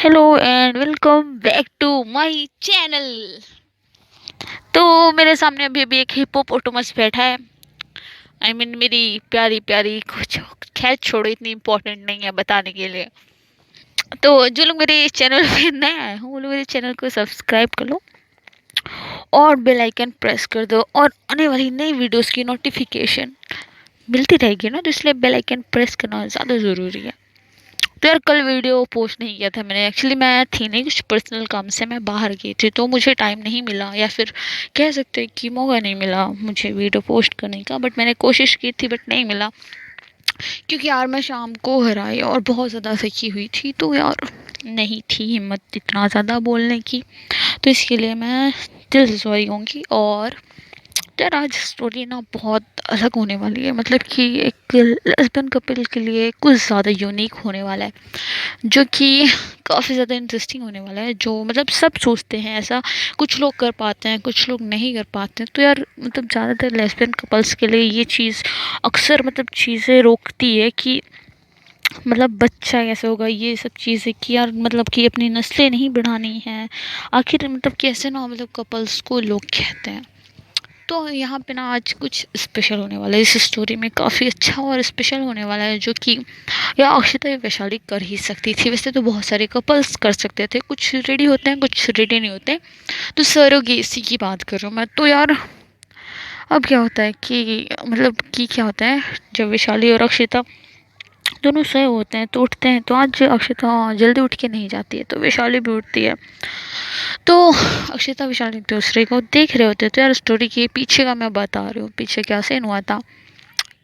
Hello and welcome back to my channel. तो मेरे सामने अभी अभी एक हिप्पोपोटामस बैठा है। मेरी प्यारी प्यारी कुछ, खैर छोड़ो, इतनी इम्पोर्टेंट नहीं है बताने के लिए। तो जो लोग मेरे चैनल पे नए आए हो वो लोग मेरे चैनल को सब्सक्राइब कर लो और बेल आइकन प्रेस कर दो, और आने वाली नई वीडियोस की नोटिफिकेशन मिलती रहेगी ना, तो इसलिए बेल आइकन प्रेस करना ज़्यादा ज़रूरी है। तो यार कल वीडियो पोस्ट नहीं किया था मैंने, एक्चुअली मैं थी नहीं, कुछ पर्सनल काम से मैं बाहर गई थी तो मुझे टाइम नहीं मिला, या फिर कह सकते हैं कि मौका नहीं मिला मुझे वीडियो पोस्ट करने का। बट मैंने कोशिश की थी बट नहीं मिला, क्योंकि यार मैं शाम को घर आई और बहुत ज़्यादा थकी हुई थी, तो यार नहीं थी हिम्मत इतना ज़्यादा बोलने की। तो इसके लिए मैं दिल से सॉरी कहूँगी। और तो यार आज स्टोरी ना बहुत अलग होने वाली है, मतलब कि एक लेस्बियन कपल के लिए कुछ ज़्यादा यूनिक होने वाला है, जो कि काफ़ी ज़्यादा इंटरेस्टिंग होने वाला है। जो मतलब सब सोचते हैं ऐसा, कुछ लोग कर पाते हैं कुछ लोग नहीं कर पाते हैं। तो यार मतलब ज़्यादातर लेस्बियन कपल्स के लिए ये चीज़ अक्सर मतलब चीज़ें रोकती है कि मतलब बच्चा कैसे होगा, ये सब चीज़ें कि यार मतलब कि अपनी नस्लें नहीं बढ़ानी है। आखिर मतलब कैसे ना मतलब कपल्स को लोग कहते हैं। तो यहाँ पे ना आज कुछ स्पेशल होने वाला है, इस स्टोरी में काफ़ी अच्छा और स्पेशल होने वाला है, जो कि या अक्षिता या वैशाली कर ही सकती थी। वैसे तो बहुत सारे कपल्स कर सकते थे, कुछ रेडी होते हैं कुछ रेडी नहीं होते। तो सरोगेसी की बात कर रहा हूँ मैं। तो यार अब क्या होता है कि मतलब कि क्या होता है, जब वैशाली और अक्षिता दोनों सोए होते हैं तो उठते हैं, तो आज अक्षिता जल्दी उठ के नहीं जाती है तो वैशाली भी उठती है। तो अक्षिता विशाल एक दूसरे को देख रहे होते, तो यार स्टोरी के पीछे का मैं बता रही हूँ, पीछे क्या सीन हुआ था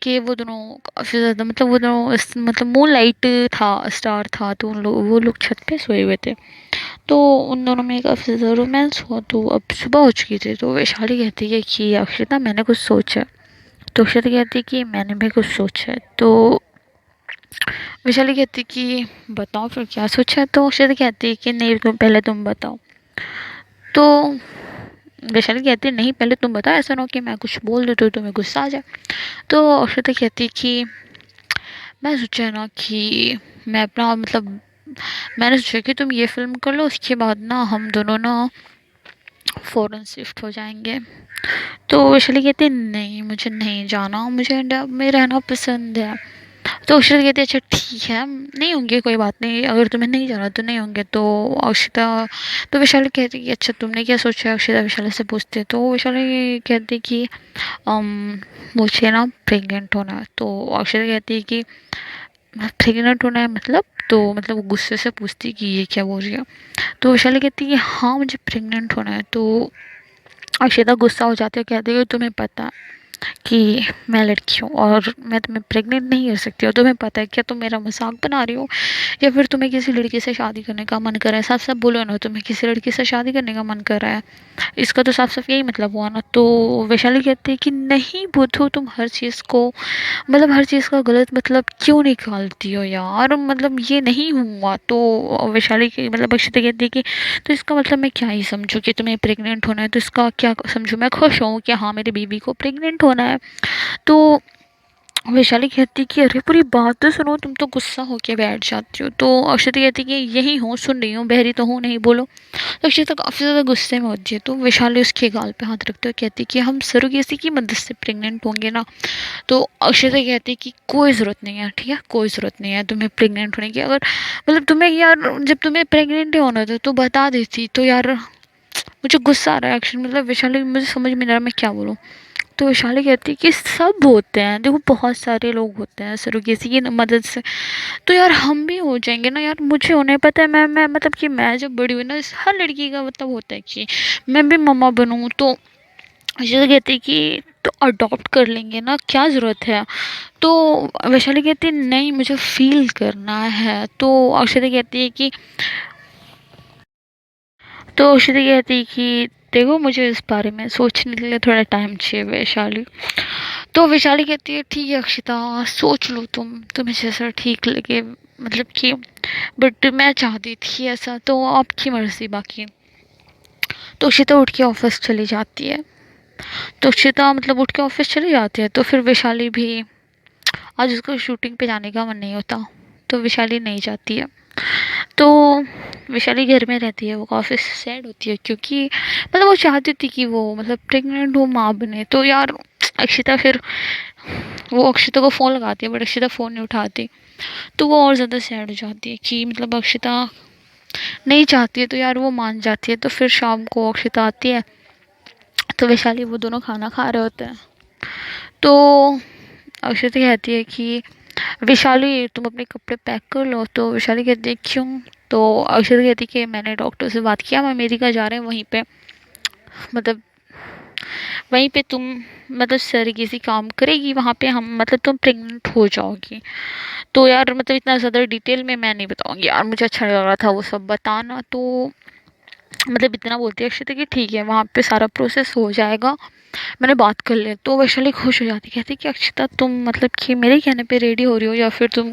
कि वो दोनों काफ़ी ज़्यादा मतलब वो दोनों मतलब मून लाइट था, स्टार था, तो उन लोग वो लोग छत पे सोए हुए थे। तो उन दोनों में काफ़ी ज़्यादा रोमांस हुआ। तो अब सुबह हो चुकी थी, तो वैशाली कहती है कि अक्षिता मैंने कुछ सोचा है। तो अक्षिता कहती है कि मैंने भी कुछ सोचा है। तो वैशाली कहती है कि बताओ फिर क्या सोचा है। तो अक्षिता कहती है कि नहीं पहले तुम बताओ। तो वैशाली कहती है नहीं पहले तुम बताओ, ऐसा ना हो कि मैं कुछ बोल दूँ तो तुम्हें गुस्सा आ जाए। तो अक्षता कहती है कि मैं सोचा ना कि मैं अपना मतलब मैंने सोचा कि तुम ये फिल्म कर लो, उसके बाद ना हम दोनों ना फ़ौरन शिफ्ट हो जाएंगे। तो वैशाली कहती है नहीं मुझे नहीं जाना, मुझे इंडिया में रहना पसंद है। तो अक्षता कहती है अच्छा ठीक है नहीं होंगे कोई बात नहीं, अगर तुम्हें नहीं जाना तो नहीं होंगे। तो अक्षता तो वैशाली कहती है कि अच्छा तुमने क्या सोचा है। अक्षता वैशाली से पूछते हैं, तो वैशाली कहती है कि मुझे ना प्रेग्नेंट होना है। तो अक्षता कहती है कि प्रेग्नेंट होना है मतलब, तो मतलब वो गुस्से से पूछती है कि ये क्या बोल रही है। तो वैशाली कहती है कि हाँ मुझे प्रेग्नेंट होना है। तो अक्षता गुस्सा हो जाती है, कहती है कि तुम्हें पता है कि मैं लड़की हूँ और मैं तुम्हें प्रेग्नेंट नहीं कर सकती, और तुम्हें पता है क्या तुम मेरा मजाक बना रही हो, या फिर तुम्हें किसी लड़की से शादी करने का मन कर रहा है। साफ साफ बोलो ना, तुम्हें किसी लड़की से शादी करने का मन कर रहा है, इसका तो साफ साफ यही मतलब हुआ ना। तो वैशाली कहती है कि नहीं बुद्धू, तुम हर चीज़ को मतलब हर चीज़ का गलत मतलब क्यों निकालती हो यार, मतलब ये नहीं हुआ। तो वैशाली की मतलब अक्षता कहती है कि तो इसका मतलब मैं क्या ही समझूँ कि तुम्हें प्रेग्नेंट होना है, तो इसका क्या समझूँ, मैं खुश हूँ कि हाँ मेरी बीबी को प्रेग्नेंट होना है। तो वैशाली कहती कि अरे पूरी बात तो सुनो, तुम तो गुस्सा होके बैठ जाती हो। तो अक्षता कहती कि यही हूँ, सुन रही हूँ, बहरी तो हूँ नहीं, बोलो। तो अक्षता काफ़ी ज़्यादा गुस्से में होती है। तो वैशाली उसके गाल पे हाथ रखते हुए कहती कि हम सरोगेसी की मदद से प्रेग्नेंट होंगे ना। तो अक्षता कहती कि कोई ज़रूरत नहीं है, ठीक है कोई ज़रूरत नहीं है तुम्हें प्रेग्नेंट होने की। अगर मतलब तुम्हें यार जब तुम्हें प्रेग्नेंट ही होना था तो बता देती। तो यार मुझे गुस्सा आ रहा है एक्शन, मतलब वैशाली मुझे समझ में नहीं आ रहा मैं क्या बोलूँ। तो वैशाली कहती है कि सब होते हैं, देखो बहुत सारे लोग होते हैं सरोगेसी की मदद से, तो यार हम भी हो जाएंगे ना यार। मुझे उन्हें पता है, मैं मतलब कि मैं जब बड़ी हुई ना, हर लड़की का मतलब होता है कि मैं भी मम्मा बनूँ। तो वैशाली कहती है कि तो अडॉप्ट कर लेंगे ना, क्या ज़रूरत है। तो वैशाली कहती है नहीं मुझे फील करना है। तो अक्षता कहती है कि तो अक्षता कहती है कि देखो मुझे इस बारे में सोचने के लिए थोड़ा टाइम चाहिए वैशाली। तो वैशाली कहती है ठीक है अक्षता सोच लो, तुम्हें जैसा ठीक लगे, मतलब कि बट मैं चाहती थी ऐसा, तो आपकी मर्ज़ी बाकी। तो अक्षता उठ के ऑफिस चली जाती है। तो अक्षता मतलब उठ के ऑफिस चली जाती है, तो फिर वैशाली भी आज उसको शूटिंग पे जाने का मन नहीं होता, तो वैशाली नहीं जाती है। तो वैशाली घर में रहती है, वो काफ़ी सैड होती है क्योंकि मतलब वो चाहती थी कि वो मतलब प्रेग्नेंट हो, माँ बने। तो यार अक्षिता फिर वो अक्षिता को फ़ोन लगाती है बट अक्षिता फ़ोन नहीं उठाती। तो वो और ज़्यादा सैड हो जाती है कि मतलब अक्षिता नहीं चाहती है, तो यार वो मान जाती है। तो फिर शाम को अक्षिता आती है, तो वैशाली वो दोनों खाना खा रहे होते हैं। तो अक्षिता कहती है कि वैशाली तुम अपने कपड़े पैक कर लो। तो वैशाली कहती है क्यों? तो अक्षिता कहती है कि मैंने डॉक्टर से बात किया, हम अमेरिका जा रहे हैं, वहीं पे मतलब वहीं पे तुम मतलब सर किसी काम करेगी, वहाँ पे हम मतलब तुम प्रेग्नेंट हो जाओगी। तो यार मतलब इतना ज़्यादा डिटेल में मैं नहीं बताऊंगी यार, मुझे अच्छा लग रहा था वो सब बताना। तो मतलब इतना बोलती है अक्षिता कि ठीक है, वहाँ पे सारा प्रोसेस हो जाएगा, मैंने बात कर लिया। तो वैशाली खुश हो जाती, कहती कि अक्षिता तुम मतलब कि मेरे कहने पे रेडी हो रही हो या फिर तुम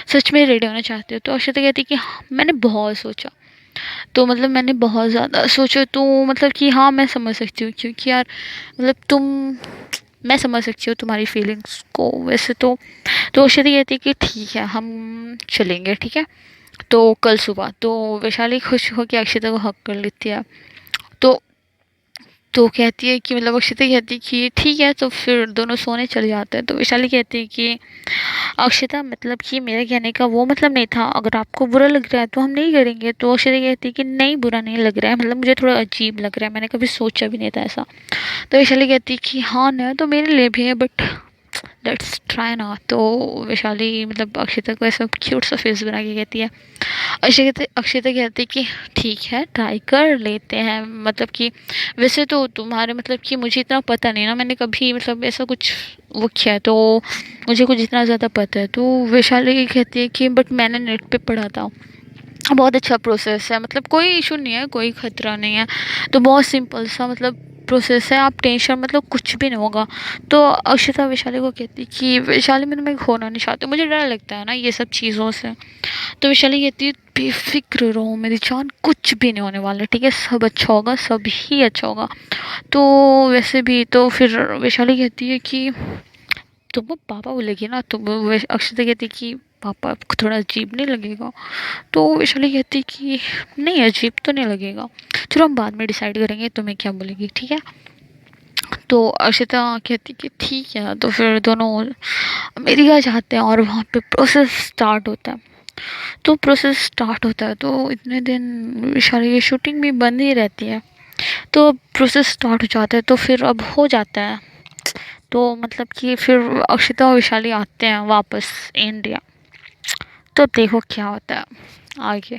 सच में रेडी होना चाहते हो? तो अक्षिता कहती कि हाँ, मैंने बहुत सोचा। तो मतलब मैंने बहुत ज़्यादा सोचा, तो मतलब कि हाँ मैं समझ सकती हूँ क्योंकि यार मतलब मैं समझ सकती हूँ तुम्हारी फीलिंग्स को वैसे तो अक्षिता कहती है कि ठीक है हम चलेंगे, ठीक है। तो कल सुबह तो वैशाली खुश होकर अक्षिता को हक कर लेती है। तो कहती है कि मतलब अक्षिता कहती है कि ठीक है, तो फिर दोनों सोने चले जाते हैं। तो वैशाली कहती है कि अक्षिता मतलब कि मेरे कहने का वो मतलब नहीं था, अगर आपको बुरा लग रहा है तो हम नहीं करेंगे। तो अक्षिता कहती है कि नहीं बुरा नहीं लग रहा है, मतलब मुझे थोड़ा अजीब लग रहा है, मैंने कभी सोचा भी नहीं था ऐसा। तो वैशाली कहती है कि हाँ ना, तो मेरे लिए भी है बट लेट्स ट्राई ना। तो वैशाली मतलब अक्षिता को ऐसा क्यूट सा फेस बना के कहती है। अक्षिता कहती कि ठीक है ट्राई कर लेते हैं, मतलब कि वैसे तो तुम्हारे मतलब कि मुझे इतना पता नहीं ना, मैंने कभी मतलब ऐसा कुछ वो किया है, तो मुझे कुछ इतना ज़्यादा पता है। तो वैशाली कहती है कि बट मैंने नेट पे पढ़ा था, बहुत अच्छा प्रोसेस है, मतलब कोई इशू नहीं है, कोई ख़तरा नहीं है, तो बहुत सिंपल सा मतलब प्रोसेस है, आप टेंशन मतलब कुछ भी नहीं होगा। तो अक्षिता वैशाली को कहती कि वैशाली मैं खोना नहीं चाहती, मुझे डर लगता है ना ये सब चीज़ों से। तो वैशाली कहती है बेफिक्र रहो मेरी जान, कुछ भी नहीं होने वाला, ठीक है, सब अच्छा होगा, सब ही अच्छा होगा। तो वैसे भी तो फिर वैशाली कहती है कि तुमको पापा बोलेगी ना, तो अक्षता कहती कि पापा को थोड़ा अजीब नहीं लगेगा? तो वैशाली कहती कि नहीं अजीब तो नहीं लगेगा, चलो हम बाद में डिसाइड करेंगे तुम्हें क्या बोलेगी, ठीक है। तो अक्षता कहती कि ठीक है। तो फिर दोनों अमेरिका जाते हैं और वहाँ पे प्रोसेस स्टार्ट होता है। तो प्रोसेस स्टार्ट होता है तो इतने दिन वैशाली की शूटिंग भी बंद ही रहती है। तो प्रोसेस स्टार्ट हो जाता है तो फिर अब हो जाता है। तो मतलब कि फिर अक्षिता और वैशाली आते हैं वापस इंडिया। तो देखो क्या होता है आगे।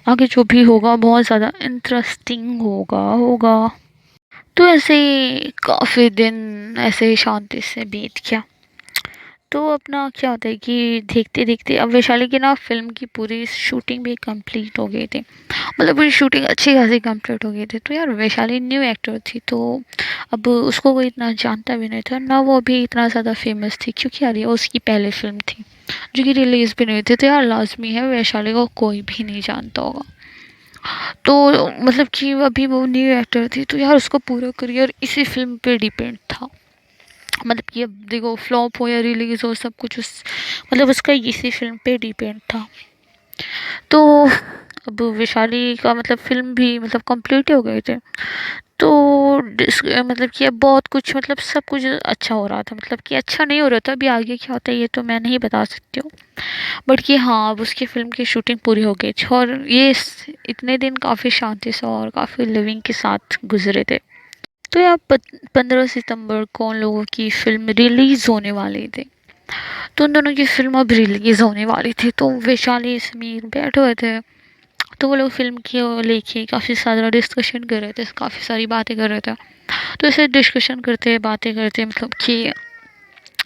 आगे जो भी होगा बहुत ज़्यादा इंटरेस्टिंग होगा। तो ऐसे ही काफ़ी दिन ऐसे ही शांति से बीत गया। तो अपना क्या होता है कि देखते देखते अब वैशाली की ना फिल्म की पूरी शूटिंग भी कंप्लीट हो गई थी, मतलब पूरी शूटिंग अच्छी खासी कंप्लीट हो गई थी। तो यार वैशाली न्यू एक्टर थी, तो अब उसको कोई इतना जानता भी नहीं था ना, वो अभी इतना ज़्यादा फेमस थी क्योंकि यार ये उसकी पहली फिल्म थी जो कि रिलीज़ भी नहीं हुई थी। तो यार लाजमी है वैशाली को कोई भी नहीं जानता होगा। तो मतलब कि अभी वो न्यू एक्टर थी, तो यार उसका पूरा करियर इसी फिल्म पे डिपेंड था। मतलब कि अब देखो फ्लॉप हो या रिलीज हो, सब कुछ उस मतलब उसका इसी फिल्म पे डिपेंड था। तो अब वैशाली का मतलब फिल्म भी मतलब कंप्लीट हो गए थे। तो मतलब कि अब बहुत कुछ मतलब सब कुछ अच्छा हो रहा था, मतलब कि अच्छा नहीं हो रहा था, अभी आगे क्या होता है ये तो मैं नहीं बता सकती हूँ। बट कि हाँ अब उसकी फ़िल्म की शूटिंग पूरी हो गई थी और ये इतने दिन काफ़ी शांति से और काफ़ी लिविंग के साथ गुजरे थे। तो यार 15 सितंबर को उन लोगों की फ़िल्म रिलीज़ होने वाली थी। तो उन दोनों की फ़िल्म अब रिलीज़ होने वाली थी, तो वैशाली समीर बैठे हुए थे। तो वो लोग फ़िल्म की वो लेके काफ़ी सारा डिस्कशन कर रहे थे, काफ़ी सारी बातें कर रहे थे। तो ऐसे डिस्कशन करते बातें करते मतलब कि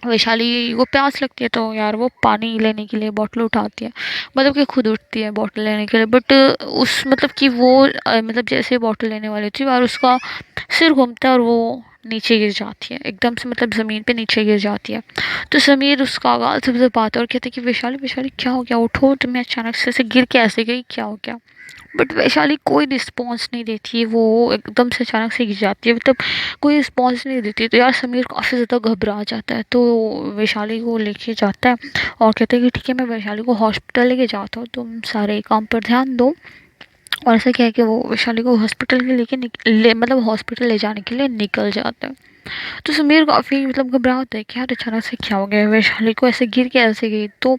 वैशाली को प्यास लगती है, तो यार वो पानी लेने के लिए बॉटल उठाती है, मतलब कि खुद उठती है बॉटल लेने के लिए। बट उस मतलब कि वो मतलब जैसे बॉटल लेने वाली थी और उसका सिर घूमता है और वो नीचे गिर जाती है एकदम से, मतलब ज़मीन पे नीचे गिर जाती है। तो समीर उसका गाल से दबाता है और कहते हैं कि वैशाली वैशाली क्या हो गया, उठो, तुम्हें अचानक से गिर के ऐसे गई, क्या हो गया? बट वैशाली कोई रिस्पॉन्स नहीं देती है, वो एकदम से अचानक से गिर जाती है, मतलब कोई रिस्पॉन्स नहीं देती। तो यार समीर काफ़ी ज़्यादा घबरा जाता है, तो वैशाली को लेके जाता है और कहते हैं कि ठीक है मैं वैशाली को हॉस्पिटल लेके जाता हूँ, तुम सारे काम पर ध्यान दो, और ऐसा क्या है कि वो वैशाली को हॉस्पिटल के मतलब हॉस्पिटल ले जाने के लिए निकल जाता है। तो समीर काफ़ी मतलब घबरा होता है कि यार अचानक से क्या हो गया, वैशाली को ऐसे गिर के ऐसे गई। तो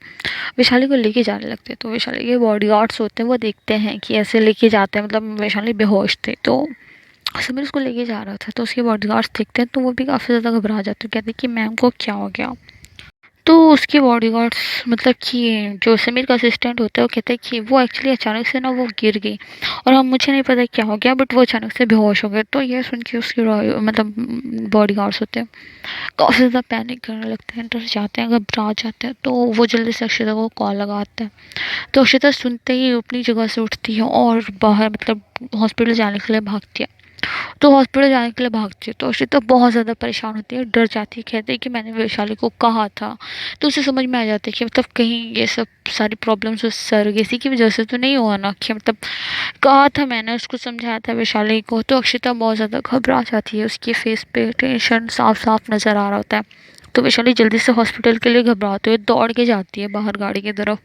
वैशाली को लेके जाने लगते हैं। तो वैशाली के बॉडीगार्ड्स होते हैं, वो देखते हैं कि ऐसे लेके जाते हैं, मतलब वैशाली बेहोश थे। तो समीर उसको लेके जा रहा था, तो उसके बॉडीगार्ड्स देखते हैं, तो वो भी काफ़ी ज़्यादा घबरा जाते हैं, कहते हैं कि मैम को क्या हो गया। तो उसके बॉडीगार्ड्स मतलब कि जो समीर का असिस्टेंट होता है वो कहता है कि वो एक्चुअली अचानक से ना वो गिर गई, और हम मुझे नहीं पता क्या हो गया, बट वो अचानक से बेहोश हो गए। तो ये सुन के उसके मतलब बॉडीगार्ड्स होते हैं काफ़ी ज़्यादा पैनिक करने लगते हैं, डर जाते हैं, घबरा जाते हैं। तो वो जल्दी से अक्षिता को कॉल लगाते हैं। तो अक्षिता सुनते ही अपनी जगह से उठती है और बाहर मतलब हॉस्पिटल जाने के लिए भागती है। तो हॉस्पिटल जाने के लिए भागती है, तो अक्षिता बहुत ज़्यादा परेशान होती है, डर जाती है, कहती है कि मैंने वैशाली को कहा था। तो उसे समझ में आ जाता है कि मतलब कहीं ये सब सारी प्रॉब्लम्स उस सरगेसी की वजह से तो नहीं हुआ ना, कि मतलब कहा था मैंने, उसको समझाया था वैशाली को। तो अक्षिता बहुत ज़्यादा घबरा जाती है, उसके फेस पे टेंशन साफ साफ नज़र आ रहा होता है। तो वैशाली जल्दी से हॉस्पिटल के लिए घबराते हुए दौड़ के जाती है बाहर गाड़ी की तरफ।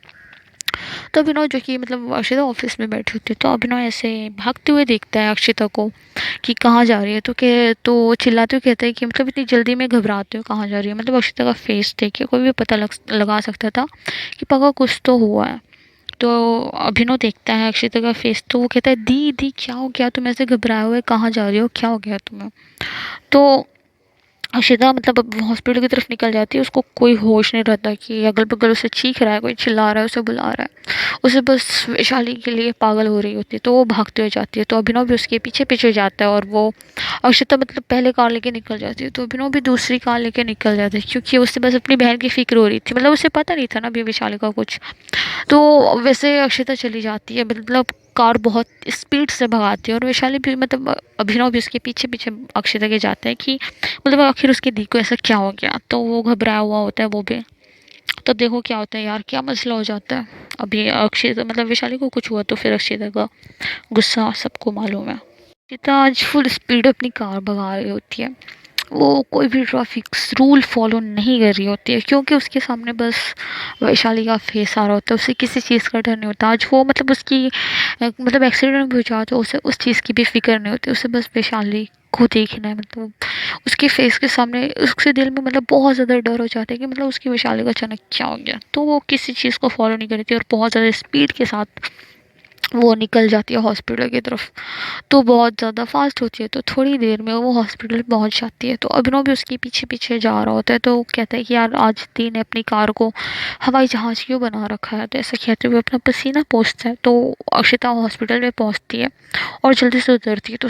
तो अभिनव जो कि मतलब अक्षिता ऑफिस में बैठी होती है, तो अभिनव ऐसे भागते हुए देखता है अक्षिता को कि कहाँ जा रही है। तो वो चिल्लाते हुए कहता है कि मतलब इतनी जल्दी में घबराते हो कहाँ जा रही है। मतलब अक्षिता का फेस देख के कोई भी पता लगा सकता था कि पक्का कुछ तो हुआ है। तो अभिनव देखता है अक्षिता का फेस, तो वो कहता है दी दी क्या हो गया, तुम ऐसे घबराए हुए कहाँ जा रही हो, क्या हो गया तुम्हें। तो अक्षिता मतलब अब हॉस्पिटल की तरफ निकल जाती है, उसको कोई होश नहीं रहता कि अगल बगल उसे चीख रहा है, कोई चिल्ला रहा है, उसे बुला रहा है। उसे बस वैशाली के लिए पागल हो रही होती है, तो वो भागते हुए जाती है। तो अभिनव भी उसके पीछे पीछे जाता है, और वो अक्षिता मतलब पहले कार लेके निकल जाती है, तो अभिनव भी दूसरी कार लेके निकल जाता है, क्योंकि उससे बस अपनी बहन की फिक्र हो रही थी। मतलब उसे पता नहीं था ना अभी वैशाली का कुछ। तो वैसे अक्षिता चली जाती है, मतलब कार बहुत स्पीड से भगाती है, और वैशाली भी मतलब अभिनव भी उसके पीछे पीछे अक्षिता के जाता है कि मतलब आखिर उसकी दी को ऐसा क्या हो गया। तो वो घबराया हुआ होता है वो भी। तब देखो क्या होता है यार, क्या मसला हो जाता है। अभी अक्षिता मतलब वैशाली को कुछ हुआ, तो फिर अक्षिता का गुस्सा सबको मालूम है। अक्षिता आज फुल स्पीड अपनी कार भगा रही होती है। वो कोई भी ट्रैफिक रूल फॉलो नहीं कर रही होती है, क्योंकि उसके सामने बस वैशाली का फेस आ रहा होता है। उसे किसी चीज़ का डर नहीं होता। आज वो मतलब उसकी मतलब एक्सीडेंट भी हो जाए तो उसे उस चीज़ की भी फिक्र नहीं होती। उसे बस वैशाली को देखना है, मतलब उसके फेस के सामने उसके दिल में मतलब बहुत ज़्यादा डर हो जाता है कि मतलब उसकी वैशाली का अचानक क्या हो गया। तो वो किसी चीज़ को फॉलो नहीं करती और बहुत ज़्यादा स्पीड के साथ वो निकल जाती है हॉस्पिटल की तरफ। तो बहुत ज़्यादा फास्ट होती है, तो थोड़ी देर में वो हॉस्पिटल पहुंच जाती है। तो अभिनव भी उसके पीछे पीछे जा रहा होता है, तो वो कहता है कि यार आज दी ने अपनी कार को हवाई जहाज़ क्यों बना रखा है। तो ऐसा कहते हुए अपना पसीना पोंछता है। तो अक्षिता हॉस्पिटल में पहुंचती है और जल्दी से उतरती है, तो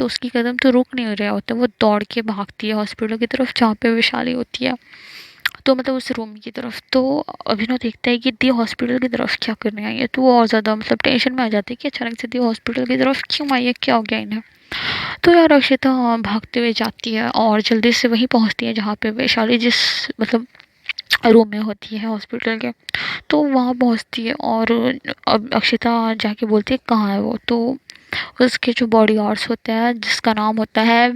उसकी कदम तो रुक नहीं रहा होता। वो दौड़ के भागती है हॉस्पिटल की तरफ जहाँ पे वैशाली होती है, तो मतलब उस रूम की तरफ। तो अभिनव देखता है कि दी हॉस्पिटल की तरफ क्या करने आई है। तो वो और ज़्यादा मतलब टेंशन में आ जाती है कि अचानक से दी हॉस्पिटल की तरफ क्यों आई है, क्या हो गया इन्हें। तो यार अक्षिता भागते हुए जाती है और जल्दी से वहीं पहुंचती है जहाँ पे वैशाली जिस मतलब रूम में होती है हॉस्पिटल के। तो वहाँ पहुंचती है और अब अक्षिता जाके बोलती है कहाँ है वो। तो उसके जो बॉडी गार्ड्स होते हैं जिसका नाम होता है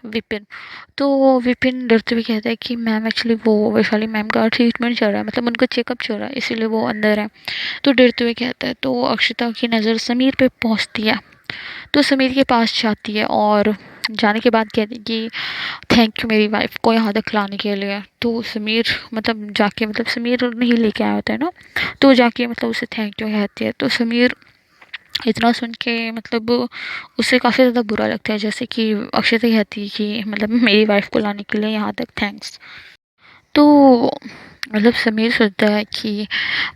विपिन। तो वो विपिन डरते हुए कहता है कि मैम एक्चुअली वो वैशाली मैम का ट्रीटमेंट चल रहा है, मतलब उनका चेकअप चल रहा है, इसीलिए वो अंदर है। तो डरते हुए कहता है। तो अक्षिता की नज़र समीर पे पहुंचती है, तो समीर के पास जाती है और जाने के बाद कहती है कि थैंक यू मेरी वाइफ को यहाँ तक लाने के लिए। तो समीर मतलब जाके मतलब समीर नहीं लेके आया होता है ना, तो जाके मतलब उसे थैंक यू कहती है। तो समीर इतना सुन के मतलब उसे काफ़ी ज़्यादा बुरा लगता है, जैसे कि अक्षता कहती है कि मतलब मेरी वाइफ को लाने के लिए यहाँ तक थैंक्स। तो मतलब समीर सोचता है कि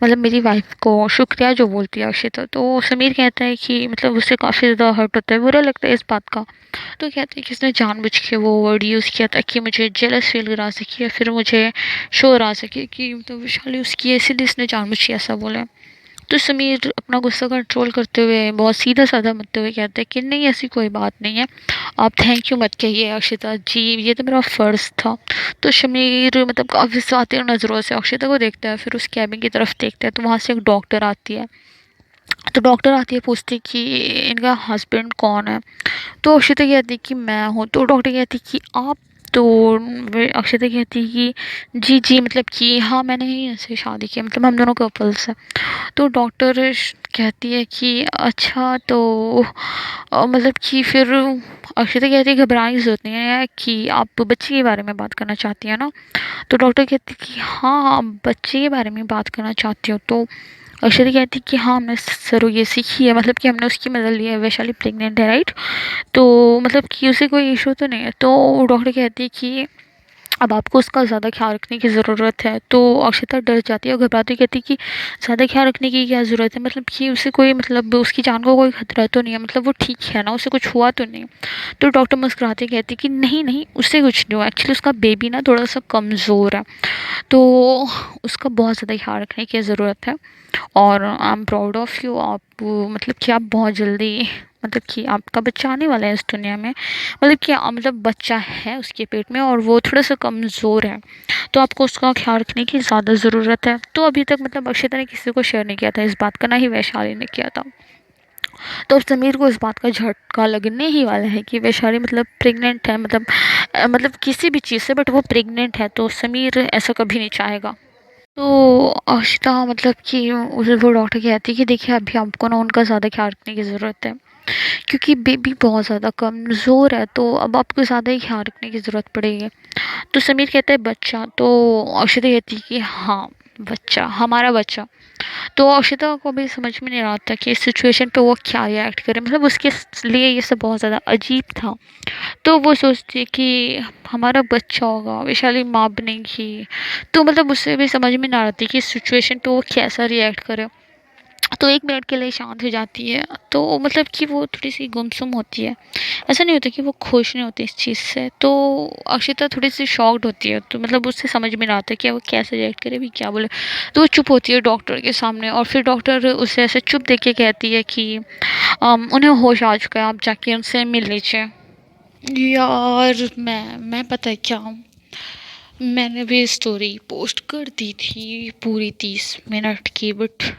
मतलब मेरी वाइफ को शुक्रिया जो बोलती है अक्षता। तो समीर कहता है कि मतलब उसे काफ़ी ज़्यादा हर्ट होता है, बुरा लगता है इस बात का। तो कहते हैं कि इसने जानबूझ के वो वर्ड यूज़ किया था कि मुझे जेलस फील करा सके या फिर मुझे शोर आ सके कि मतलब विशाली उसकी है, इसीलिए इसने जानबूझ के ऐसा बोला। तो समीर अपना गुस्सा कंट्रोल करते हुए बहुत सीधा साधा बनते हुए कहते हैं कि नहीं ऐसी कोई बात नहीं है, आप थैंक यू मत कहिए अक्षिता जी, ये तो मेरा फ़र्ज़ था। तो समीर मतलब काफ़ी सातिर नज़रों से अक्षिता को देखता है, फिर उस कैबिन की तरफ देखता है, तो वहाँ से एक डॉक्टर आती है। तो डॉक्टर आती है पूछती है कि इनका हस्बैंड कौन है। तो अक्षिता कहती है कि मैं हूँ। तो डॉक्टर कहती है कि आप। तो अक्षता कहती कि जी जी मतलब कि हाँ मैंने ही ऐसे शादी की मतलब हम दोनों कपल्स हैं। तो डॉक्टर कहती है कि अच्छा तो मतलब कि फिर अक्षता कहती है घबराने की ज़रूरत नहीं है कि आप बच्चे के बारे में बात करना चाहती हैं ना। तो डॉक्टर कहती है कि हाँ हाँ बच्चे के बारे में बात करना चाहती हो। तो अक्षता कहती है कि हाँ हमने सरोगेसी की है मतलब कि हमने उसकी मदद ली है। वैशाली प्रेग्नेंट है राइट। तो मतलब कि उसे कोई इशू तो नहीं है। तो डॉक्टर कहती है कि अब आपको उसका ज़्यादा ख्याल रखने की ज़रूरत है। तो अक्षता डर जाती है और घबराती कहती कि ज़्यादा ख्याल रखने की क्या ज़रूरत है मतलब कि उसे कोई मतलब उसकी जान को कोई खतरा तो नहीं है मतलब वो ठीक है ना उसे कुछ हुआ तो नहीं। तो डॉक्टर मुस्कुराते कहती कि नहीं नहीं उसे कुछ नहीं हुआ एक्चुअली उसका बेबी ना थोड़ा सा कमज़ोर है। तो उसका बहुत ज़्यादा ख्याल रखने की ज़रूरत है। और I am proud of you आप मतलब कि आप बहुत जल्दी मतलब कि आपका बच्चा आने वाला है इस दुनिया में। मतलब कि मतलब बच्चा है उसके पेट में और वो थोड़ा सा कमज़ोर है। तो आपको उसका ख्याल रखने की ज़्यादा ज़रूरत है। तो अभी तक मतलब अक्षता ने किसी को शेयर नहीं किया था इस बात का ना ही वैशाली ने किया था। तो अब समीर को इस बात का झटका लगने ही वाला है कि वैशाली मतलब प्रेग्नेंट है मतलब मतलब किसी भी चीज़ से बट वो प्रेग्नेंट है तो समीर ऐसा कभी नहीं चाहेगा। तो अशिता मतलब कि उसे वो डॉक्टर कहती है कि देखिए अभी आपको ना उनका ज़्यादा ख्याल रखने की ज़रूरत है क्योंकि बेबी बहुत ज़्यादा कमज़ोर है तो अब आपको ज़्यादा ही ख्याल रखने की ज़रूरत पड़ेगी। तो समीर कहता है बच्चा। तो अक्षता कहती है कि हाँ बच्चा हमारा बच्चा। तो अक्षता को भी समझ में नहीं आता कि इस सिचुएशन पे वो क्या रिएक्ट करे मतलब उसके लिए ये सब बहुत ज़्यादा अजीब था। तो वो सोचती है कि हमारा बच्चा होगा वैशाली माँ बनेगी। तो मतलब उससे भी समझ में ना आती कि इस सिचुएशन पे वो कैसा रिएक्ट करे। तो 1 मिनट के लिए शांत हो जाती है। तो मतलब कि वो थोड़ी-सी गुमसुम होती है। ऐसा नहीं होता कि वो खुश नहीं होती इस चीज़ से। तो अक्षिता थोड़ी-सी शॉक्ड होती है। तो मतलब उसे समझ में ना आता कि वो कैसे रिएक्ट करे भी क्या बोले। तो वो चुप होती है डॉक्टर के सामने और फिर डॉक्टर उसे ऐसे चुप देख के कहती है कि उन्हें होश आ चुका है आप जाके उनसे मिल लीजिए। यार मैं पता है क्या मैंने भी स्टोरी पोस्ट कर दी थी पूरी 30 मिनट की बट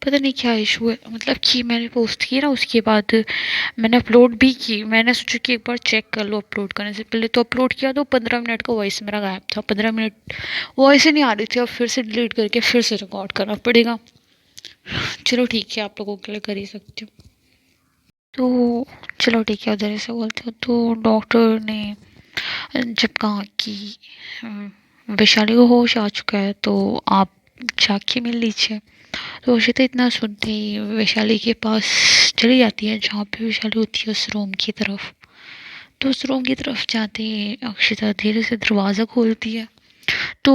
पता नहीं क्या इशू है मतलब कि मैंने पोस्ट की ना उसके बाद मैंने अपलोड भी की। मैंने सोचा कि एक बार चेक कर लो अपलोड करने से पहले। तो अपलोड किया तो 15 मिनट का वॉइस मेरा गायब था। 15 मिनट वॉइस ही नहीं आ रही थी। अब फिर से डिलीट करके फिर से रिकॉर्ड करना पड़ेगा। चलो ठीक है आप लोगों के लिए कर ही सकती हूँ। तो चलो ठीक है उधर से बोलते हो। तो डॉक्टर ने जब कहा कि वैशाली को होश आ चुका है तो आप जाके मिल लीजिए। तो अक्षिता इतना सुनते ही वैशाली के पास चली जाती है जहाँ पे वैशाली होती है उस रूम की तरफ। तो उस रूम की तरफ जाते ही अक्षिता धीरे से दरवाज़ा खोलती है। तो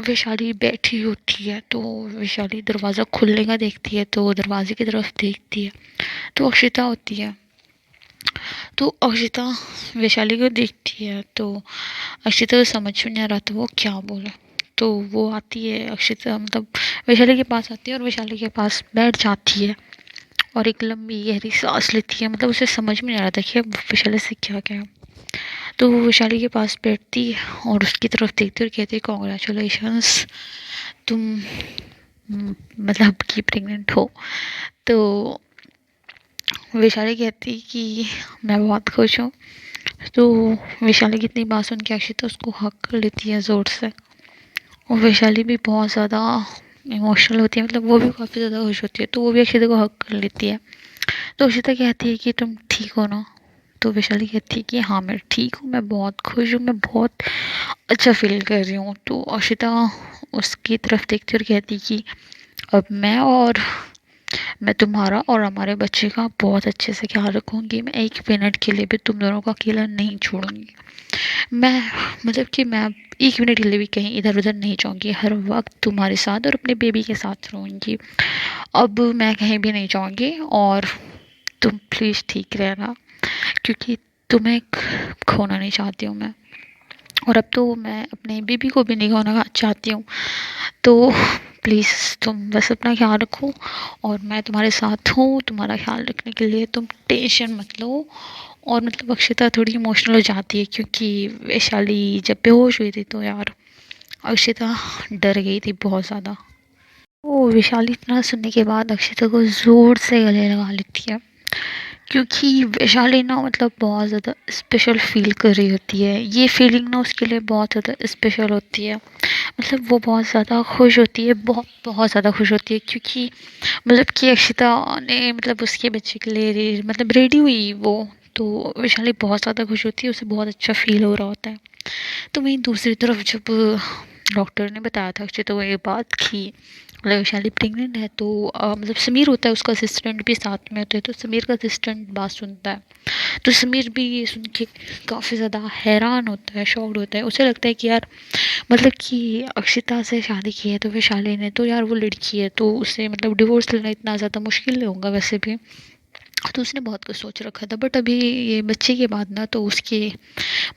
वैशाली बैठी होती है। तो वैशाली दरवाज़ा खुलने का देखती है तो दरवाजे की तरफ देखती है तो अक्षिता होती है। तो अक्षिता वैशाली को देखती है तो अक्षिता को समझ में नहीं आ रहा था वो क्या बोले। तो वो आती है अक्षिता मतलब वैशाली के पास आती है और वैशाली के पास बैठ जाती है और एक लंबी गहरी सांस लेती है। मतलब उसे समझ में नहीं आ रहा था कि अब वैशाली से क्या क्या। तो वो वैशाली के पास बैठती है और उसकी तरफ देखती है और कहती है कॉन्ग्रेचुलेशंस तुम मतलब कि प्रेग्नेंट हो। तो वैशाली कहती कि मैं बहुत खुश हूँ। तो वैशाली की इतनी बात सुन के अक्षिता उसको हक कर लेती है ज़ोर से। और वैशाली भी बहुत ज़्यादा इमोशनल होती है मतलब वो भी काफ़ी ज़्यादा खुश होती है तो वो भी अक्षिता को हक कर लेती है। तो अक्षिता कहती है कि तुम ठीक हो ना। तो वैशाली कहती है कि हाँ मैं ठीक हूँ मैं बहुत खुश हूँ मैं बहुत अच्छा फील कर रही हूँ। तो अक्षिता उसकी तरफ देखती है और कहती है कि अब मैं तुम्हारा और हमारे बच्चे का बहुत अच्छे से ख्याल रखूँगी। मैं 1 मिनट के लिए भी तुम दोनों को अकेला नहीं छोड़ूंगी। मैं मतलब कि मैं 1 मिनट के लिए भी कहीं इधर उधर नहीं जाऊँगी। हर वक्त तुम्हारे साथ और अपने बेबी के साथ रहूँगी। अब मैं कहीं भी नहीं जाऊँगी और तुम प्लीज़ ठीक रहना क्योंकि तुम्हें खोना नहीं चाहती हूँ मैं। और अब तो मैं अपने बेबी को भी नहीं खोना चाहती हूँ। तो प्लीज़ तुम बस अपना ख्याल रखो और मैं तुम्हारे साथ हूँ तुम्हारा ख्याल रखने के लिए तुम टेंशन मत लो। और मतलब अक्षिता थोड़ी इमोशनल हो जाती है क्योंकि वैशाली जब बेहोश हुई थी तो यार अक्षिता डर गई थी बहुत ज़्यादा। वो वैशाली इतना सुनने के बाद अक्षिता को ज़ोर से गले लगा लेती है क्योंकि वैशाली ना मतलब बहुत ज़्यादा स्पेशल फ़ील कर रही होती है। ये फीलिंग ना उसके लिए बहुत ज़्यादा स्पेशल होती है। मतलब वो बहुत ज़्यादा खुश होती है, बहुत बहुत ज़्यादा खुश होती है, क्योंकि मतलब कि अक्षिता ने मतलब उसके बच्चे के लिए मतलब रेडी हुई वो। तो वैशाली बहुत ज़्यादा खुश होती है, उसे बहुत अच्छा फ़ील हो रहा होता है। तो वहीं दूसरी तरफ जब डॉक्टर ने बताया था अक्षय तो ये बात कि मतलब वैशाली प्रेग्नेंट है, तो मतलब समीर होता है उसका असिस्टेंट भी साथ में होता है, तो समीर का असिस्टेंट बात सुनता है। तो समीर भी ये सुन के काफ़ी ज़्यादा हैरान होता है, शॉक्ड होता है। उसे लगता है कि यार मतलब कि अक्षिता से शादी की है तो वैशाली ने, तो यार वो लड़की है तो उसे मतलब डिवोर्स लेना इतना ज़्यादा मुश्किल नहीं होगा वैसे भी। तो उसने बहुत कुछ सोच रखा था, बट अभी ये बच्चे के बाद ना तो उसके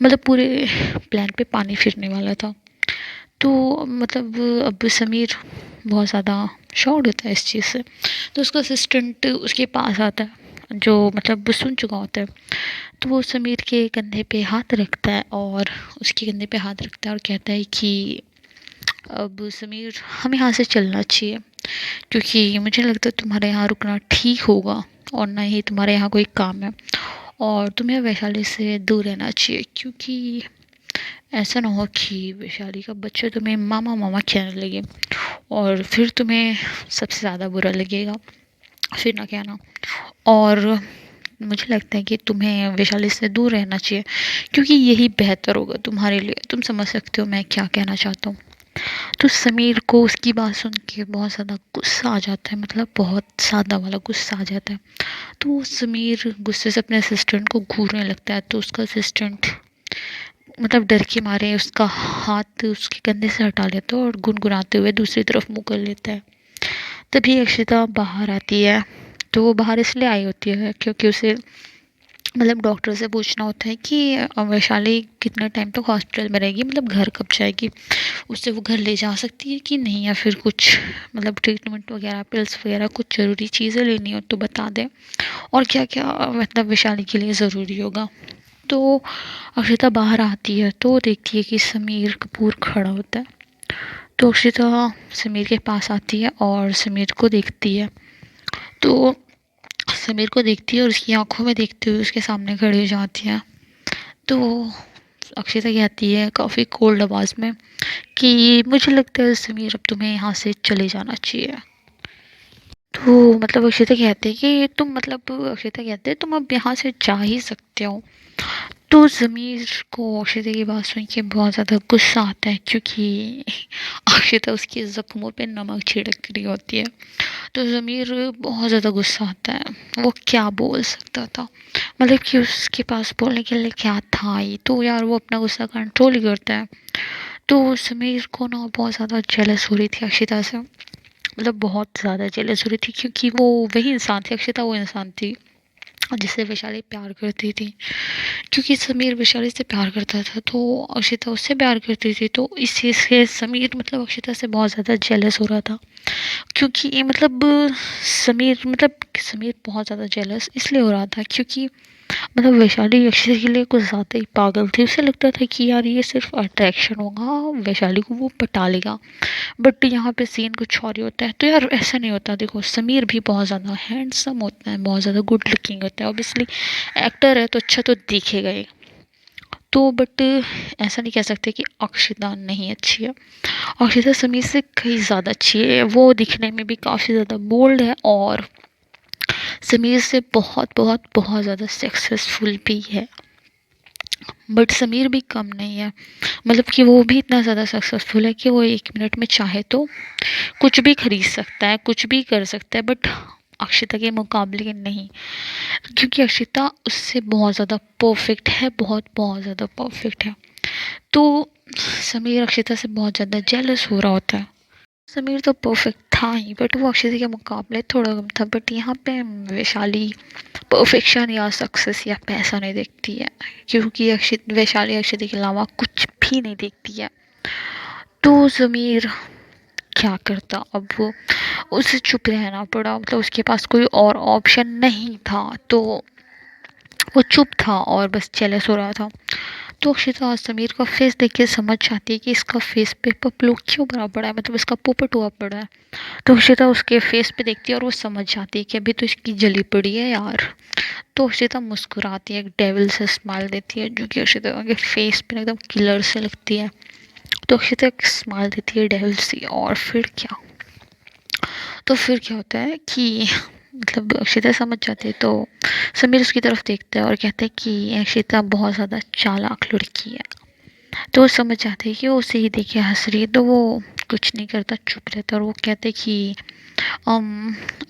मतलब पूरे प्लान पे पानी फिरने वाला था। तो मतलब अब समीर बहुत ज़्यादा शॉक्ड होता है इस चीज़ से। तो उसका असिस्टेंट उसके पास आता है जो मतलब वो सुन चुका होता है। तो वो समीर के कंधे पे हाथ रखता है और उसके कंधे पे हाथ रखता है और कहता है कि अब समीर हमें यहाँ से चलना चाहिए, क्योंकि मुझे लगता है तुम्हारे यहाँ रुकना ठीक होगा और ना ही तुम्हारे यहाँ कोई काम है, और तुम्हें वैशाली से दूर रहना चाहिए, क्योंकि ऐसा ना हो कि वैशाली का बच्चा तुम्हें मामा मामा कहने लगे और फिर तुम्हें सबसे ज़्यादा बुरा लगेगा, फिर ना कहना। और मुझे लगता है कि तुम्हें वैशाली से दूर रहना चाहिए, क्योंकि यही बेहतर होगा तुम्हारे लिए। तुम समझ सकते हो मैं क्या कहना चाहता हूँ। तो समीर को उसकी बात सुन के बहुत ज़्यादा गुस्सा आ जाता है, मतलब बहुत ज़्यादा वाला गुस्सा आ जाता है। तो समीर गुस्से से अपने असिस्टेंट को घूरने लगता है, तो उसका असिस्टेंट मतलब डर के मारे उसका हाथ उसके कंधे से हटा लेता है और गुनगुनाते हुए दूसरी तरफ मुँह कर लेता है। तभी अक्षिता बाहर आती है। तो वो बाहर इसलिए आई होती है क्योंकि उसे मतलब डॉक्टर से पूछना होता है कि वैशाली कितने टाइम तक हॉस्पिटल में रहेगी, मतलब घर कब जाएगी, उससे वो घर ले जा सकती है कि नहीं, या फिर कुछ मतलब ट्रीटमेंट वगैरह पिल्स वगैरह कुछ ज़रूरी चीज़ें लेनी हो तो बता दें, और क्या क्या मतलब वैशाली के लिए ज़रूरी होगा। तो अक्षिता बाहर आती है तो देखती है कि समीर कपूर खड़ा होता है। तो अक्षिता समीर के पास आती है और समीर को देखती है। तो समीर को देखती है और उसकी आंखों में देखते हुए उसके सामने खड़ी हो जाती है। तो अक्षिता कहती है काफ़ी कोल्ड आवाज़ में कि मुझे लगता है समीर अब तुम्हें यहाँ से चले जाना चाहिए। तो मतलब अक्षिता कहते हैं कि तुम मतलब अक्षिता कहते हैं तुम अब यहाँ से जा ही सकते हो। तो ज़मीर को अक्षिता की बात सुन के बहुत ज़्यादा गुस्सा आता है, क्योंकि अक्षिता उसके ज़ख्मों पे नमक छिड़क रही होती है। तो ज़मीर बहुत ज़्यादा गुस्सा आता है। वो क्या बोल सकता था, मतलब कि उसके पास बोलने के लिए क्या था ही, तो यार वो अपना गुस्सा कंट्रोल ही करता है। तो ज़मीर को ना बहुत ज़्यादा जेलस हो रही थी अक्षिता से, मतलब बहुत ज़्यादा जेलस हो रही थी, क्योंकि वो वही इंसान थी, अक्षिता वो इंसान थी जिससे वैशाली प्यार करती थी। क्योंकि समीर वैशाली से प्यार करता था तो अक्षिता उससे प्यार करती थी, तो इस चीज़ से समीर मतलब अक्षिता से बहुत ज़्यादा जेलस हो रहा था। क्योंकि ये मतलब समीर बहुत ज़्यादा जेलस इसलिए हो रहा था क्योंकि मतलब वैशाली अक्षय के लिए कुछ ज़्यादा ही पागल थी। उसे लगता था कि यार ये सिर्फ अट्रैक्शन होगा, वैशाली को वो पटा लेगा, बट यहाँ पे सीन कुछ और ही होता है। तो यार ऐसा नहीं होता। देखो समीर भी बहुत ज़्यादा हैंडसम होता है, बहुत ज़्यादा गुड लुकिंग होता है, ऑब्वियसली एक्टर है तो अच्छा तो दिखेगा ही। तो बट ऐसा नहीं कह सकते कि अक्षिता नहीं अच्छी है। अक्षिता समीर से कहीं ज़्यादा अच्छी है, वो दिखने में भी काफ़ी ज़्यादा बोल्ड है और समीर से बहुत बहुत बहुत ज़्यादा सक्सेसफुल भी है। बट समीर भी कम नहीं है, मतलब कि वो भी इतना ज़्यादा सक्सेसफुल है कि वो 1 मिनट में चाहे तो कुछ भी खरीद सकता है, कुछ भी कर सकता है, बट अक्षिता के मुकाबले नहीं, क्योंकि अक्षिता उससे बहुत ज़्यादा परफेक्ट है, बहुत बहुत ज़्यादा परफेक्ट है। तो समीर अक्षिता से बहुत ज़्यादा जेलस हो रहा होता है। समीर तो परफेक्ट था ही, बट वो अक्षिता के मुकाबले थोड़ा कम था। बट यहाँ पे वैशाली परफेक्शन या सक्सेस या पैसा नहीं देखती है, क्योंकि वैशाली अक्षिता के अलावा कुछ भी नहीं देखती है। तो ज़मीर क्या करता, अब वो उसे चुप रहना पड़ा, मतलब उसके पास कोई और ऑप्शन नहीं था, तो वो चुप था और बस जेलस हो रहा था। तो अक्षिता समीर का फेस देख के समझ जाती है कि इसका फेस पे पपलू क्यों बना पड़ा है, मतलब इसका पोपट हुआ पड़ा है। तो अक्षिता उसके फेस पे देखती है और वो समझ जाती है कि अभी तो इसकी जली पड़ी है यार। तो अक्षिता मुस्कुराती है, एक डेविल से स्माइल देती है जो कि अक्षिता के फेस पे एकदम किलर से लगती है। तो अक्षिता एक स्माइल देती है डेविल सी, और फिर क्या, तो फिर क्या होता है कि मतलब अक्षिता समझ जाती है। तो समीर उसकी तरफ देखता है और कहता है कि अक्षिता बहुत ज़्यादा चालाक लड़की है। तो वो समझ जाते हैं कि वो उसे ही देख के हंस रही है, तो वो कुछ नहीं करता, चुप रहता है। और वो कहते हैं कि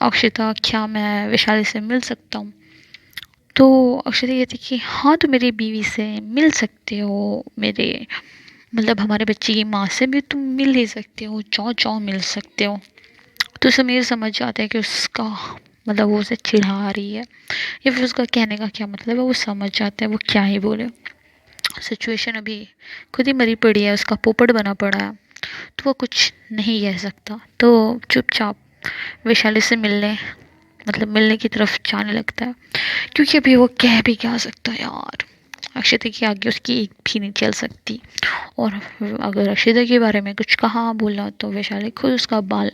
अक्षिता क्या मैं वैशाली से मिल सकता हूँ? तो अक्षता कहती कि हाँ, तो मेरी बीवी से मिल सकते हो, मेरे मतलब हमारे बच्चे की माँ से भी तुम मिल ही सकते हो, जाओ जाओ मिल सकते हो। तो समीर समझ जाता है कि उसका मतलब वो उसे चिढ़ा रही है या फिर उसका कहने का क्या मतलब है, वो समझ जाता है वो क्या ही बोले। सिचुएशन अभी खुद ही मरी पड़ी है, उसका पोपट बना पड़ा है, तो वो कुछ नहीं कह सकता। तो चुपचाप वैशाली से मिलने मतलब मिलने की तरफ जाने लगता है, क्योंकि अभी वो कह भी क्या सकता है यार। अक्षता के आगे उसकी एक भी नहीं चल सकती, और अगर अक्षता के बारे में कुछ कहा बोला तो वैशाली खुद उसका बाल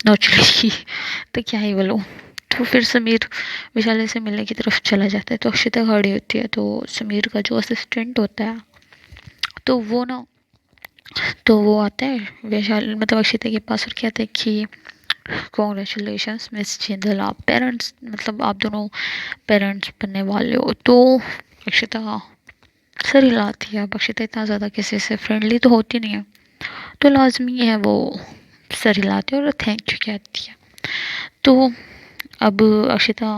नोच लेगी। तो क्या ही बोलूँ। तो फिर समीर वैशाली से मिलने की तरफ चला जाता है, तो अक्षता खड़ी होती है। तो समीर का जो असिस्टेंट होता है तो वो ना, तो वो आता है वैशाली मतलब अक्षता के पास और कहते हैं कि कॉन्ग्रेचुलेशंस मिस जिंदल, आप पेरेंट्स मतलब आप दोनों पेरेंट्स बनने वाले हो। तो अक्षता सर हिलाती है। अब अक्षता इतना ज़्यादा किसी से फ्रेंडली तो होती नहीं है, तो लाजमी है वो सर हिलाती है और थैंक यू कहती है। तो अब अक्षता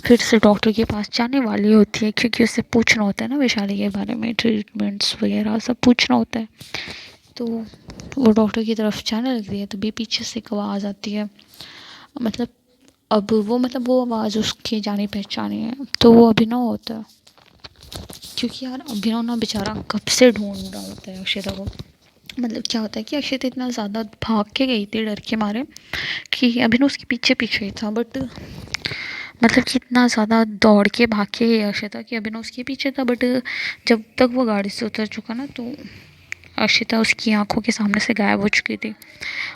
फिर से डॉक्टर के पास जाने वाली होती है, क्योंकि उससे पूछना होता है ना वैशाली के बारे में, ट्रीटमेंट्स वगैरह सब पूछना होता है। तो वो डॉक्टर की तरफ जाने लगती है, तभी पीछे से एक आवाज़ आती है। मतलब अब वो मतलब वो आवाज़ उसकी जानी पहचानी है, तो वो अभिनव होता है। क्योंकि यार अभिनव ना बेचारा कब से ढूंढ रहा होता है अक्षता को। मतलब क्या होता है कि अक्षता इतना ज़्यादा भाग के गई थी डर के मारे कि अभिनव उसके पीछे पीछे ही था, बट मतलब कि इतना ज़्यादा दौड़ के भाग के गई अक्षता कि अभिनव उसके पीछे था। बट जब तक वो गाड़ी से उतर चुका ना, तो अक्षता उसकी आंखों के सामने से गायब हो चुकी थी।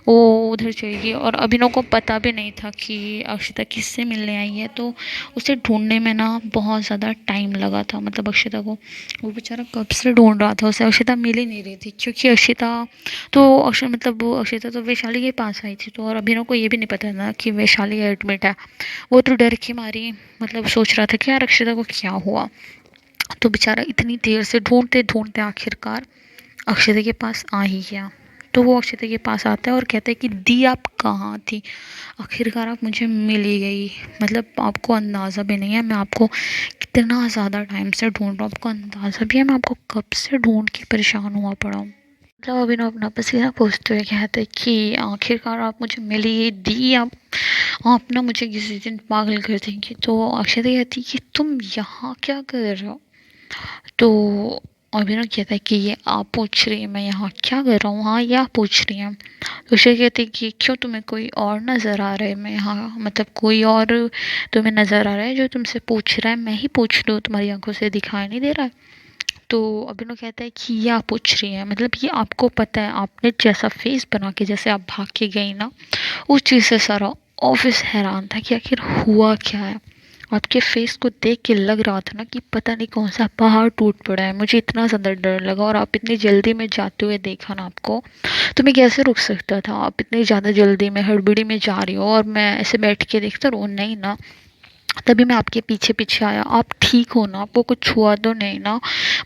वो उधर चली गई और अभिनव को पता भी नहीं था कि अक्षता किससे मिलने आई है। तो उसे ढूंढने में ना बहुत ज़्यादा टाइम लगा था, मतलब अक्षता को वो बेचारा कब से ढूंढ रहा था, उसे अक्षता मिल ही नहीं रही थी। क्योंकि अक्षता तो मतलब वो अक्षता तो वैशाली के पास आई थी, तो और अभिनव को ये भी नहीं पता था कि वैशाली एडमिट है। वो तो डर के मारी मतलब सोच रहा था कि यार अक्षता को क्या हुआ। तो बेचारा इतनी देर से ढूंढते ढूंढते आखिरकार अक्षता के पास आ ही गया। तो वो अक्षता के पास आता है और कहता है कि दी आप कहाँ थी, आखिरकार आप मुझे मिल ही गई। मतलब आपको अंदाज़ा भी नहीं है मैं आपको कितना ज़्यादा टाइम से ढूंढ रहा हूँ, आपको अंदाज़ा भी है मैं आपको कब से ढूंढ के परेशान हुआ पड़ा हूँ। मतलब अभिनव अपना पसीना पोंछते हुए कहते हैं कि आखिरकार आप मुझे मिल ही गई दी, आप ना मुझे किसी दिन पागल कर देंगी। तो अक्षता कहती कि तुम यहाँ क्या कर रहे हो। तो अभिनव कहता है कि ये आप पूछ रही है मैं यहाँ क्या कर रहा हूँ, हाँ ये आप पूछ रही हैं। तो उसे कहते हैं कि क्यों तुम्हें कोई और नज़र आ रहा है, मैं यहाँ मतलब कोई और तुम्हें नज़र आ रहा है जो तुमसे पूछ रहा है, मैं ही पूछ लूँ, तुम्हारी आंखों से दिखाई नहीं दे रहा है। तो अभिनव कहता है कि ये आप पूछ रही हैं मतलब ये आपको पता है, आपने जैसा फेस बना के जैसे आप भाग के गई ना, उस चीज़ से सारा ऑफिस हैरान था कि आखिर हुआ क्या है। आपके फेस को देख के लग रहा था ना कि पता नहीं कौन सा पहाड़ टूट पड़ा है। मुझे इतना ज़्यादा डर लगा, और आप इतनी जल्दी में जाते हुए देखा ना आपको, तो मैं कैसे रुक सकता था। आप इतनी ज़्यादा जल्दी में हड़बड़ी में जा रही हो और मैं ऐसे बैठ के देखता रहूँ, नहीं ना। तभी मैं आपके पीछे पीछे आया। आप ठीक हो ना, आपको कुछ हुआ तो नहीं ना,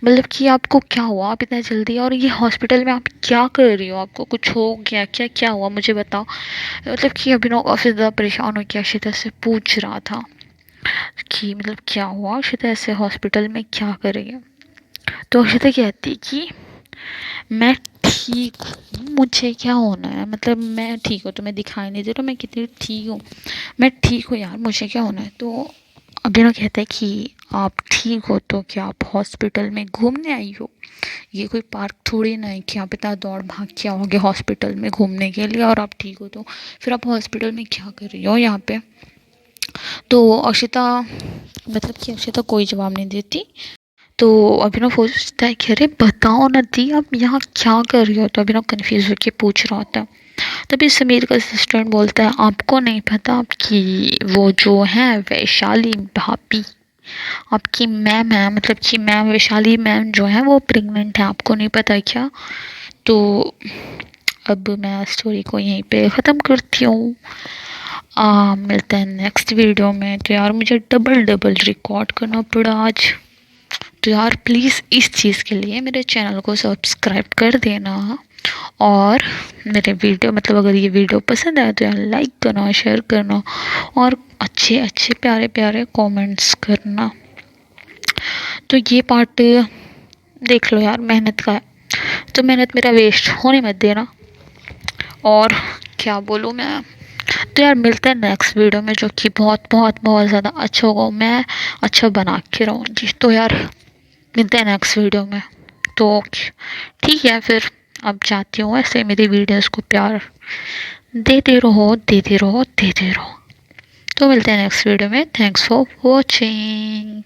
मतलब कि आपको क्या हुआ, आप इतना जल्दी और ये हॉस्पिटल में आप क्या कर रही हो, आपको कुछ हो गया क्या, क्या हुआ मुझे बताओ। मतलब कि अभिनव काफ़ी ज़्यादा परेशान हो गया, अक्षिता से पूछ रहा था कि मतलब क्या हुआ, अक्षिता ऐसे हॉस्पिटल में क्या कर रही है। तो अक्षिता कहती कि मैं ठीक हूँ, मुझे क्या होना है, मतलब मैं ठीक हूँ, तुम्हें दिखाई नहीं दे रहा मैं कितनी ठीक हूँ, मैं ठीक हूँ यार, मुझे क्या होना है। तो अभिनव कहता है कि आप ठीक हो तो क्या आप हॉस्पिटल में घूमने आई हो, ये कोई पार्क थोड़ी ना है कि आप इतना दौड़ भाग के आओगे हॉस्पिटल में घूमने के लिए, और आप ठीक हो तो फिर आप हॉस्पिटल में क्या कर रही हो यहाँ पे। तो अक्षिता मतलब कि अक्षिता कोई जवाब नहीं देती। तो अभिनव सोचता है कि अरे बताओ ना दी, आप यहाँ क्या कर रही हो। तो अभिनव कन्फ्यूज होकर पूछ रहा होता है। तभी समीर का असिस्टेंट बोलता है आपको नहीं पता कि वो जो है वैशाली भाभी, आपकी मैम है, मतलब कि मैम वैशाली मैम जो है वो प्रेग्नेंट है, आपको नहीं पता क्या। तो अब मैं स्टोरी को यहीं पे ख़त्म करती हूँ। मिलते हैं नेक्स्ट वीडियो में। तो यार मुझे डबल डबल रिकॉर्ड करना पड़ा आज। तो यार प्लीज़ इस चीज़ के लिए मेरे चैनल को सब्सक्राइब कर देना, और मेरे वीडियो मतलब अगर ये वीडियो पसंद आए तो यार लाइक करना, शेयर करना, और अच्छे अच्छे प्यारे प्यारे कमेंट्स करना। तो ये पार्ट देख लो यार, मेहनत का है, तो मेहनत मेरा वेस्ट होने मत देना। और क्या बोलूँ मैं। तो यार मिलते हैं नेक्स्ट वीडियो में, जो कि बहुत बहुत बहुत ज़्यादा अच्छा होगा। मैं अच्छा बना के रहूँगी। तो यार मिलते हैं नेक्स्ट वीडियो में। तो ठीक है फिर, अब जाती हूँ। ऐसे मेरी वीडियोस को प्यार देते रहो, देते रहो, देते रहो। तो मिलते हैं नेक्स्ट वीडियो में। Thanks for watching.